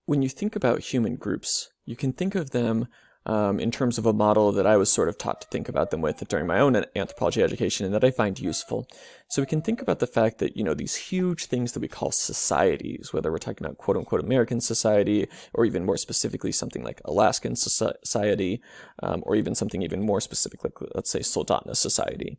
when you think about human groups, you can think of them in terms of a model that I was sort of taught to think about them with during my own anthropology education and that I find useful. So we can think about the fact that, these huge things that we call societies, whether we're talking about quote unquote American society, or even more specifically something like Alaskan society, or even something even more specific, like let's say Soldotna society.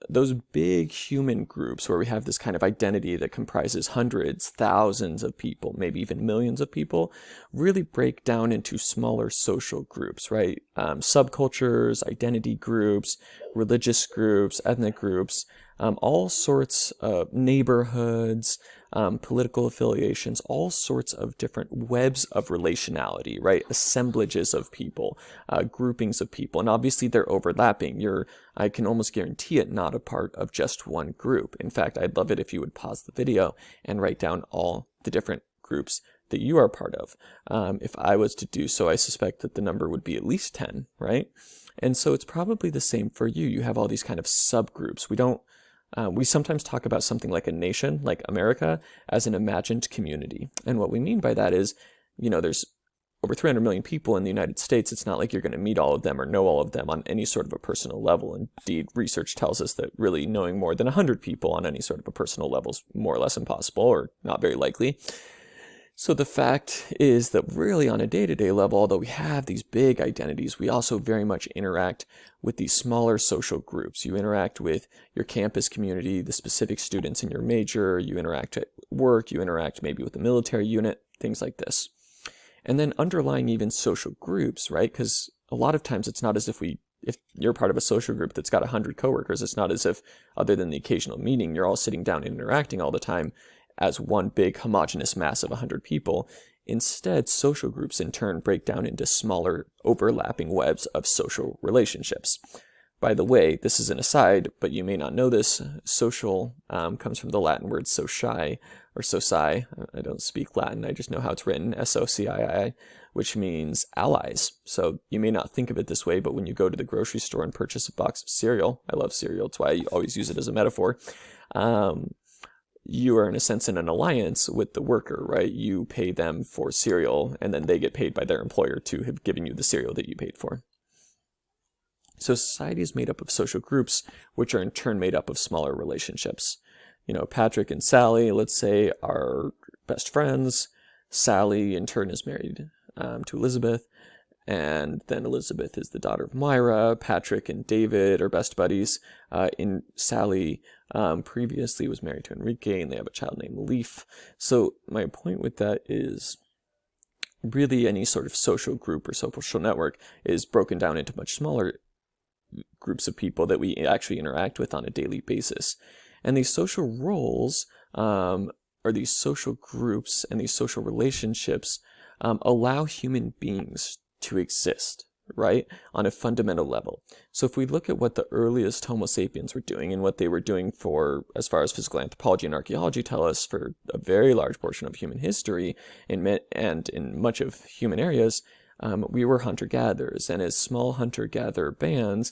Those big human groups where we have this kind of identity that comprises hundreds, thousands of people, maybe even millions of people, really break down into smaller social groups, right? Subcultures, identity groups, religious groups, ethnic groups, all sorts of neighborhoods, political affiliations, all sorts of different webs of relationality, right? Assemblages of people, groupings of people, and obviously they're overlapping. I can almost guarantee it, not a part of just one group. In fact, I'd love it if you would pause the video and write down all the different groups that you are part of. If I was to do so, I suspect that the number would be at least 10, right? And so it's probably the same for you. You have all these kind of subgroups. We sometimes talk about something like a nation, like America, as an imagined community. And what we mean by that is, there's over 300 million people in the United States. It's not like you're going to meet all of them or know all of them on any sort of a personal level. Indeed, research tells us that really knowing more than 100 people on any sort of a personal level is more or less impossible or not very likely. So the fact is that really on a day-to-day level, although we have these big identities, we also very much interact with these smaller social groups. You interact with your campus community, the specific students in your major, you interact at work, you interact maybe with the military unit, things like this. And then underlying even social groups, right? Because a lot of times it's not as if you're part of a social group that's got 100 coworkers, it's not as if, other than the occasional meeting, you're all sitting down and interacting all the time as one big homogeneous mass of 100 people. Instead, social groups in turn break down into smaller overlapping webs of social relationships. By the way, this is an aside, but you may not know this. Social comes from the Latin word socii, or soci. I don't speak Latin, I just know how it's written, S-O-C-I-I, which means allies. So you may not think of it this way, but when you go to the grocery store and purchase a box of cereal, I love cereal, that's why I always use it as a metaphor, you are in a sense in an alliance with the worker, right? You pay them for cereal, and then they get paid by their employer to have given you the cereal that you paid for. So society is made up of social groups, which are in turn made up of smaller relationships. Patrick and Sally, let's say, are best friends. Sally, in turn, is married to Elizabeth, and then Elizabeth is the daughter of Myra. Patrick and David are best buddies. Sally previously was married to Enrique, and they have a child named Leaf. So my point with that is really any sort of social group or social network is broken down into much smaller groups of people that we actually interact with on a daily basis. And these social roles, or these social groups and these social relationships allow human beings to exist, right, on a fundamental level. So if we look at what the earliest Homo sapiens were doing and what they were doing for, as far as physical anthropology and archaeology tell us, for a very large portion of human history and in much of human areas, we were hunter-gatherers, and as small hunter-gatherer bands,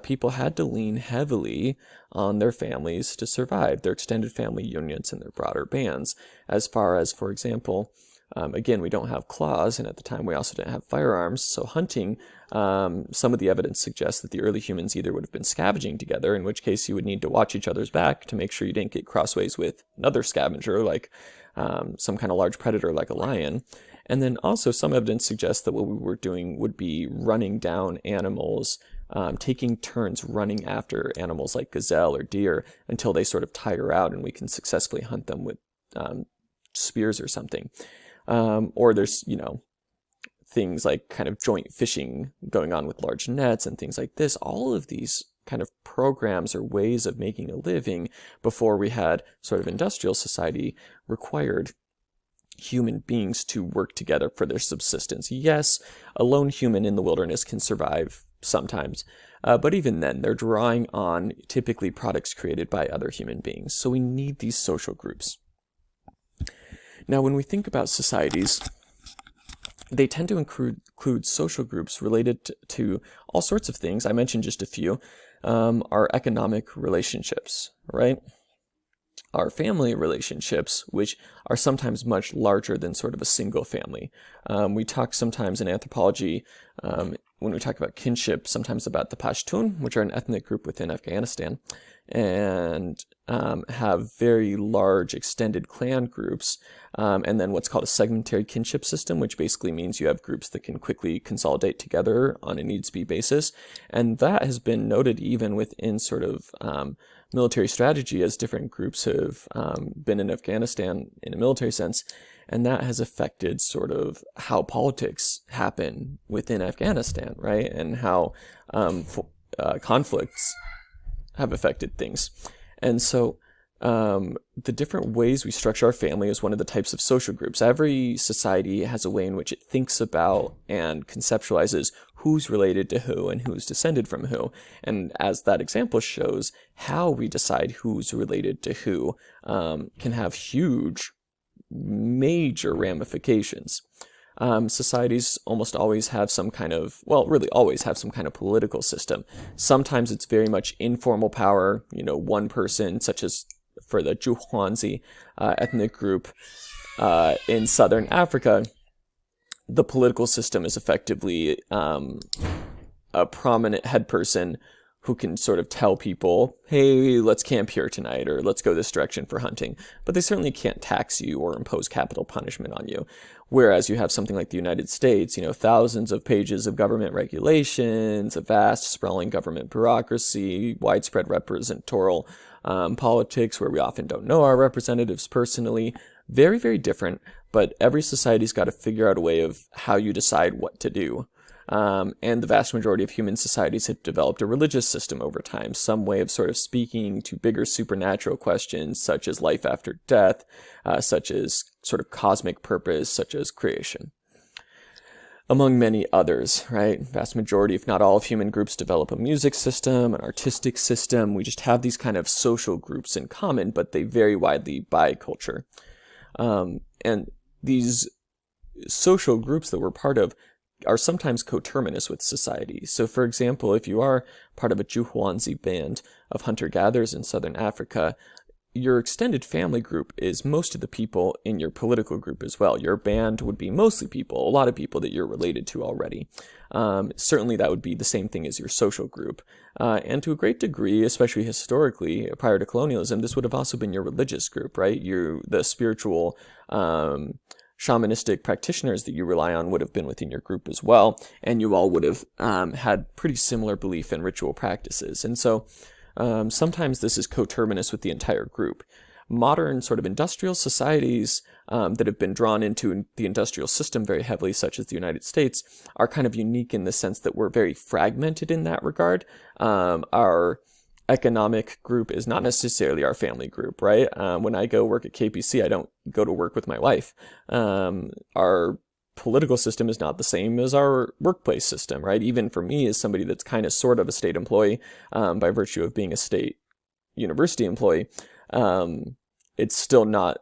people had to lean heavily on their families to survive, their extended family unions and their broader bands. As far as, for example, again, we don't have claws, and at the time we also didn't have firearms, so hunting, some of the evidence suggests that the early humans either would have been scavenging together, in which case you would need to watch each other's back to make sure you didn't get crossways with another scavenger, like some kind of large predator like a lion. And then also some evidence suggests that what we were doing would be running down animals, taking turns running after animals like gazelle or deer until they sort of tire out and we can successfully hunt them with spears or something. Or there's, things like kind of joint fishing going on with large nets and things like this. All of these kind of programs or ways of making a living before we had sort of industrial society required human beings to work together for their subsistence. Yes, a lone human in the wilderness can survive sometimes, but even then they're drawing on typically products created by other human beings. So we need these social groups. Now, when we think about societies, they tend to include social groups related to all sorts of things. I mentioned just a few. Our economic relationships, right? our family relationships, which are sometimes much larger than sort of a single family. We talk sometimes in anthropology, when we talk about kinship, sometimes about the Pashtun, which are an ethnic group within Afghanistan, and have very large extended clan groups, and then what's called a segmentary kinship system, which basically means you have groups that can quickly consolidate together on a needs-be basis. And that has been noted even within sort of military strategy, as different groups have been in Afghanistan in a military sense, and that has affected sort of how politics happen within Afghanistan, right? And how conflicts have affected things. And so the different ways we structure our family is one of the types of social groups. Every society has a way in which it thinks about and conceptualizes who's related to who and who's descended from who. And as that example shows, how we decide who's related to who can have huge, major ramifications. Societies almost always have some kind of, well, really always have some kind of political system. Sometimes it's very much informal power, one person, such as for the Juhwanzi ethnic group in southern Africa. The political system is effectively a prominent head person who can sort of tell people, hey, let's camp here tonight, or let's go this direction for hunting. But they certainly can't tax you or impose capital punishment on you. Whereas you have something like the United States, thousands of pages of government regulations, a vast sprawling government bureaucracy, widespread representational politics where we often don't know our representatives personally. Very, very different, but every society's got to figure out a way of how you decide what to do. And the vast majority of human societies have developed a religious system over time, some way of sort of speaking to bigger supernatural questions, such as life after death, such as sort of cosmic purpose, such as creation, among many others, right? Vast majority, if not all, of human groups develop a music system, an artistic system. We just have these kind of social groups in common, but they vary widely by culture. And these social groups that we're part of are sometimes coterminous with society. So for example, if you are part of a Juhwanzi band of hunter-gatherers in southern Africa, your extended family group is most of the people in your political group as well. Your band would be mostly people, a lot of people that you're related to already. Certainly that would be the same thing as your social group. And to a great degree, especially historically, prior to colonialism, this would have also been your religious group, right? The spiritual shamanistic practitioners that you rely on would have been within your group as well, and you all would have had pretty similar belief and ritual practices. And so sometimes this is coterminous with the entire group. Modern sort of industrial societies that have been drawn into the industrial system very heavily, such as the United States, are kind of unique in the sense that we're very fragmented in that regard. Our economic group is not necessarily our family group, right? When I go work at KPC, I don't go to work with my wife. Our political system is not the same as our workplace system, right? Even for me, as somebody that's kind of sort of a state employee by virtue of being a state university employee, it's still not,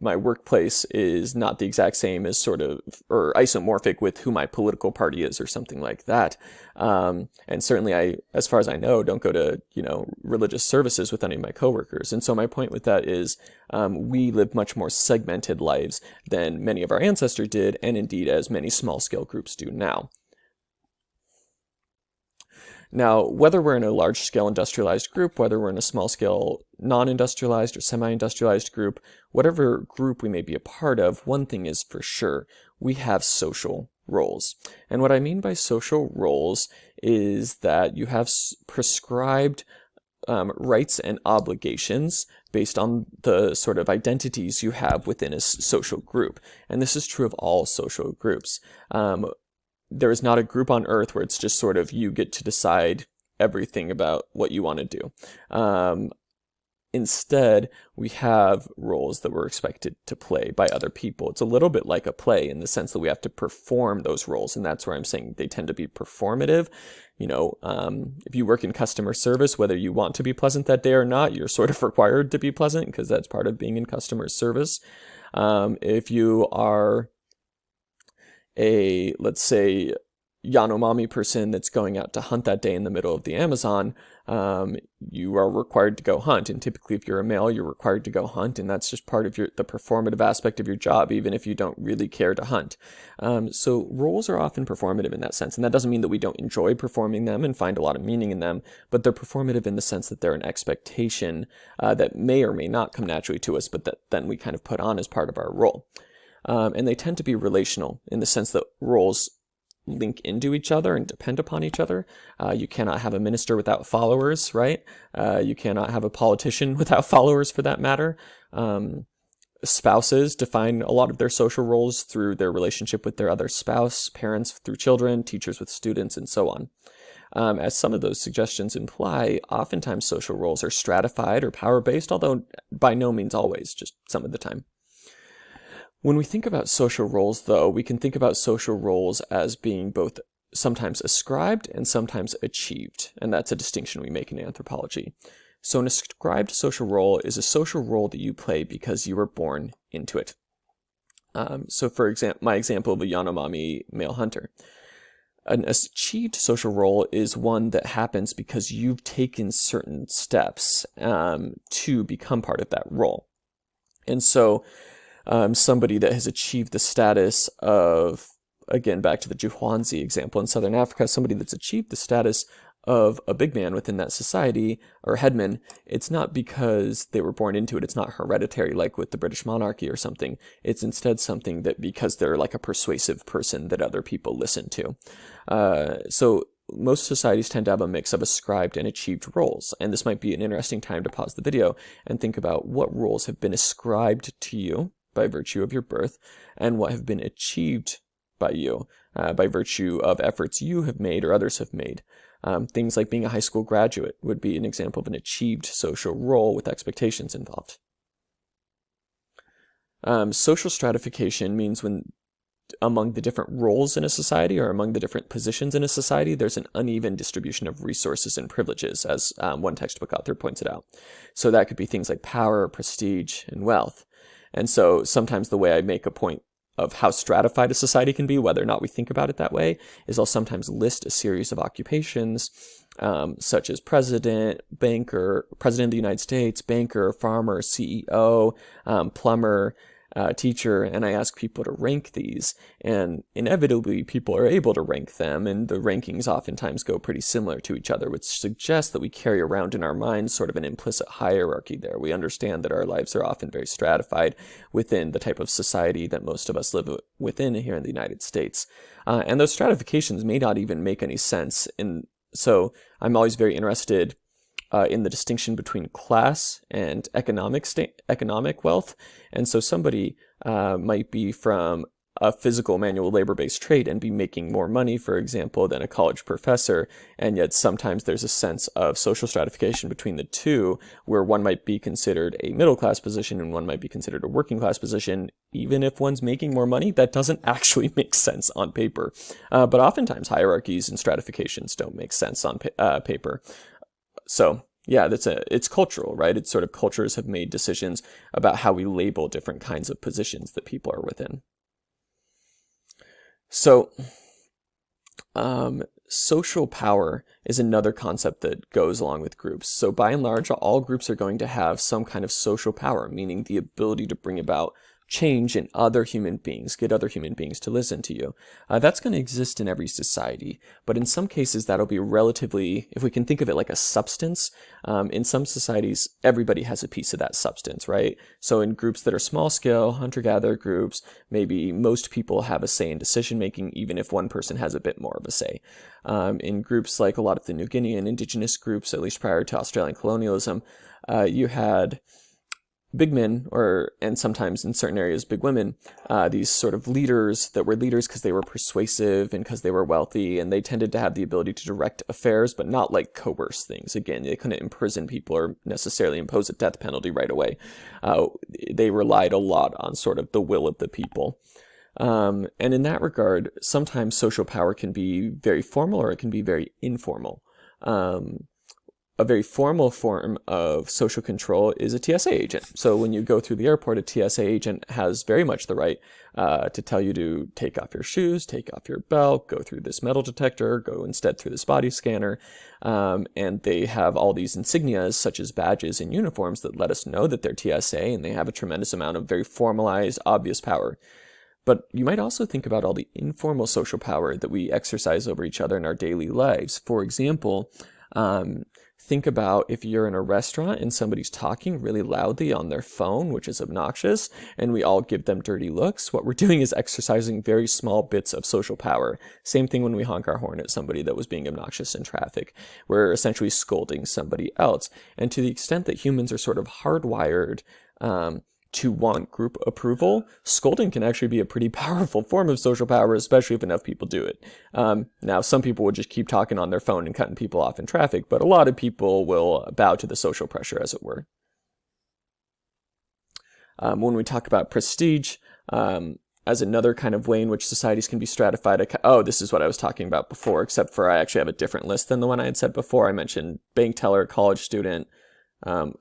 my workplace is not the exact same as sort of, or isomorphic with who my political party is or something like that. And certainly I, as far as I know, don't go to, religious services with any of my coworkers. And so my point with that is we live much more segmented lives than many of our ancestors did, and indeed as many small-scale groups do now. Now, whether we're in a large-scale industrialized group, whether we're in a small-scale non-industrialized or semi-industrialized group, whatever group we may be a part of, one thing is for sure, we have social roles. And what I mean by social roles is that you have prescribed rights and obligations based on the sort of identities you have within a social group. And this is true of all social groups. There is not a group on Earth where it's just sort of you get to decide everything about what you want to do. Instead, we have roles that we're expected to play by other people. It's a little bit like a play in the sense that we have to perform those roles, and that's where I'm saying they tend to be performative. If you work in customer service, whether you want to be pleasant that day or not, you're sort of required to be pleasant because that's part of being in customer service. If you are let's say, Yanomami person that's going out to hunt that day in the middle of the Amazon, you are required to go hunt. And typically if you're a male, you're required to go hunt, and that's just part of the performative aspect of your job, even if you don't really care to hunt. So roles are often performative in that sense, and that doesn't mean that we don't enjoy performing them and find a lot of meaning in them, but they're performative in the sense that they're an expectation that may or may not come naturally to us, but that then we kind of put on as part of our role. And they tend to be relational in the sense that roles link into each other and depend upon each other. You cannot have a minister without followers, right? You cannot have a politician without followers, for that matter. Spouses define a lot of their social roles through their relationship with their other spouse, parents through children, teachers with students, and so on. As some of those suggestions imply, oftentimes social roles are stratified or power-based, although by no means always, just some of the time. When we think about social roles, though, we can think about social roles as being both sometimes ascribed and sometimes achieved, and that's a distinction we make in anthropology. So an ascribed social role is a social role that you play because you were born into it. So for example, my example of a Yanomami male hunter. An achieved social role is one that happens because you've taken certain steps to become part of that role. And so somebody that has achieved the status of, again, back to the Juhwanzi example in Southern Africa, somebody that's achieved the status of a big man within that society, or headman, it's not because they were born into it. It's not hereditary like with the British monarchy or something. It's instead something that because they're like a persuasive person that other people listen to. So most societies tend to have a mix of ascribed and achieved roles. And this might be an interesting time to pause the video and think about what roles have been ascribed to you by virtue of your birth and what have been achieved by you by virtue of efforts you have made or others have made. Things like being a high school graduate would be an example of an achieved social role with expectations involved. Social stratification means when among the different roles in a society or among the different positions in a society, there's an uneven distribution of resources and privileges, as one textbook author points it out. So that could be things like power, prestige, and wealth. And so sometimes the way I make a point of how stratified a society can be, whether or not we think about it that way, is I'll sometimes list a series of occupations, such as president, banker, president of the United States, banker, farmer, CEO, plumber, teacher, and I ask people to rank these, and inevitably people are able to rank them, and the rankings oftentimes go pretty similar to each other, which suggests that we carry around in our minds sort of an implicit hierarchy there. We understand that our lives are often very stratified within the type of society that most of us live within here in the United States. And those stratifications may not even make any sense. And so I'm always very interested in the distinction between class and economic wealth. And so somebody might be from a physical manual labor-based trade and be making more money, for example, than a college professor. And yet sometimes there's a sense of social stratification between the two, where one might be considered a middle-class position and one might be considered a working-class position. Even if one's making more money, that doesn't actually make sense on paper. But oftentimes hierarchies and stratifications don't make sense on paper. So yeah, it's cultural, right? It's sort of cultures have made decisions about how we label different kinds of positions that people are within. So social power is another concept that goes along with groups. So by and large, all groups are going to have some kind of social power, meaning the ability to bring about change in other human beings, get other human beings to listen to you. That's going to exist in every society, but in some cases that'll be relatively, if we can think of it like a substance, in some societies everybody has a piece of that substance, right? So in groups that are small scale, hunter-gatherer groups, maybe most people have a say in decision making, even if one person has a bit more of a say. In groups like a lot of the New Guinean indigenous groups, at least prior to Australian colonialism, you had big men, and sometimes in certain areas big women, these sort of leaders that were leaders because they were persuasive and because they were wealthy, and they tended to have the ability to direct affairs, but not like coerce things. Again, they couldn't imprison people or necessarily impose a death penalty right away. They relied a lot on sort of the will of the people. And in that regard, sometimes social power can be very formal or it can be very informal. a very formal form of social control is a TSA agent. So when you go through the airport, a TSA agent has very much the right to tell you to take off your shoes, take off your belt, go through this metal detector, go instead through this body scanner. And they have all these insignias, such as badges and uniforms, that let us know that they're TSA, and they have a tremendous amount of very formalized, obvious power. But you might also think about all the informal social power that we exercise over each other in our daily lives. For example, think about if you're in a restaurant and somebody's talking really loudly on their phone, which is obnoxious, and we all give them dirty looks. What we're doing is exercising very small bits of social power. Same thing when we honk our horn at somebody that was being obnoxious in traffic. We're essentially scolding somebody else. And to the extent that humans are sort of hardwired to want group approval, scolding can actually be a pretty powerful form of social power, especially if enough people do it. Now, some people would just keep talking on their phone and cutting people off in traffic, but a lot of people will bow to the social pressure, as it were. When we talk about prestige, as another kind of way in which societies can be stratified, this is what I was talking about before, except for I actually have a different list than the one I had said before. I mentioned bank teller, college student,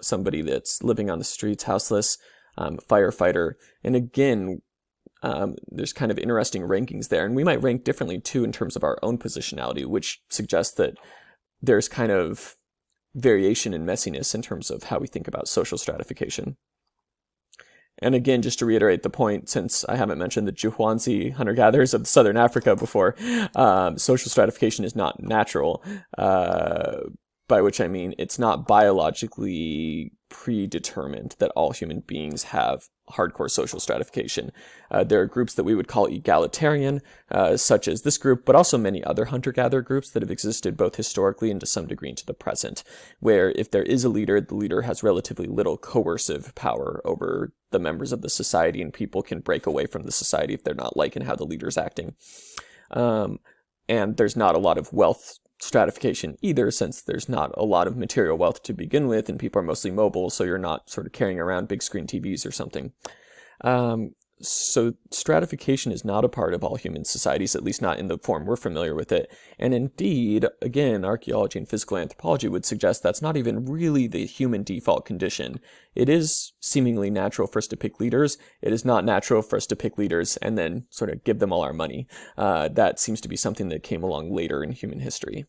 somebody that's living on the streets, houseless, firefighter. And again, there's kind of interesting rankings there. And we might rank differently too in terms of our own positionality, which suggests that there's kind of variation and messiness in terms of how we think about social stratification. And again, just to reiterate the point, since I haven't mentioned the Juhwanzi hunter-gatherers of Southern Africa before, social stratification is not natural, by which I mean it's not biologically predetermined that all human beings have hardcore social stratification. There are groups that we would call egalitarian, such as this group, but also many other hunter-gatherer groups that have existed both historically and to some degree into the present, where if there is a leader, the leader has relatively little coercive power over the members of the society, and people can break away from the society if they're not liking how the leader's acting. And there's not a lot of wealth stratification either, since there's not a lot of material wealth to begin with, and people are mostly mobile, so you're not sort of carrying around big screen TVs or something. So stratification is not a part of all human societies, at least not in the form we're familiar with it. And indeed, again, archaeology and physical anthropology would suggest that's not even really the human default condition. It is seemingly natural for us to pick leaders. It is not natural for us to pick leaders and then sort of give them all our money. That seems to be something that came along later in human history.